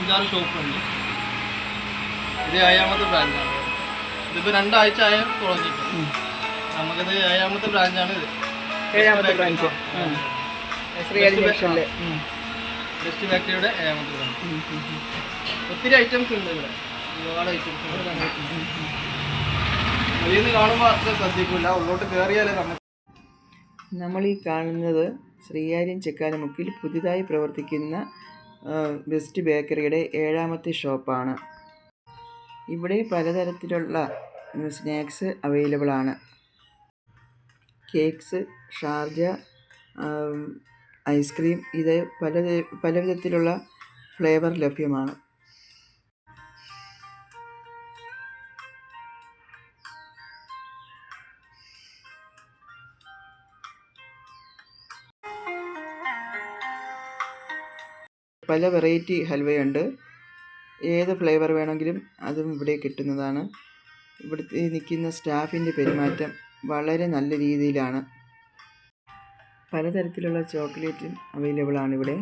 5-6 ഷോപ്പുണ്ട്. ഇത് 7ാമത്തെ ബ്രാഞ്ചാണ്. ഇതിപ്പോൾ 2 ആഴ്ച ആയ തുടങ്ങിയിട്ട്. നമുക്കിത് 7ാമത്തെ ബ്രാഞ്ചാണ്. ഇത് 7ാമത്തെ ബ്രാഞ്ച് ശ്രീഹരി ജംഗ്ഷനിൽ ബെസ്റ്റ് ഫാക്ടറിയുടെ 7ാമത്തെ ബ്രാഞ്ച്. ഒത്തിരി ഐറ്റംസ് ഉണ്ട് ഇവിടെ, ഒരുപാട് ഐറ്റംസ് ഉണ്ട്. അതിൽ നിന്ന് കാണുമ്പോൾ അത്ര ശ്രദ്ധിക്കില്ല, ഉള്ളോട്ട് കയറിയാലേ നമുക്ക്. നമ്മളീ കാണുന്നത് ശ്രീകാര്യം ചെക്കാലമുക്കിൽ പുതിയതായി പ്രവർത്തിക്കുന്ന ബെസ്റ്റ് ബേക്കറിയുടെ 7ാമത്തെ ഷോപ്പാണ്. ഇവിടെ പലതരത്തിലുള്ള സ്നാക്സ് അവൈലബിൾ ആണ്. കേക്ക്സ്, ഷാർജ, ഐസ്ക്രീം, ഇത് പലവിധത്തിലുള്ള ഫ്ലേവർ ലഭ്യമാണ്. പല വെറൈറ്റി ഹൽവയുണ്ട്. ഏത് ഫ്ലേവർ വേണമെങ്കിലും അതും ഇവിടെ കിട്ടുന്നതാണ്. ഇവിടുത്തെ നിൽക്കുന്ന സ്റ്റാഫിൻ്റെ പെരുമാറ്റം വളരെ നല്ല രീതിയിലാണ്. പലതരത്തിലുള്ള ചോക്ലേറ്റും അവൈലബിൾ ആണ് ഇവിടെ.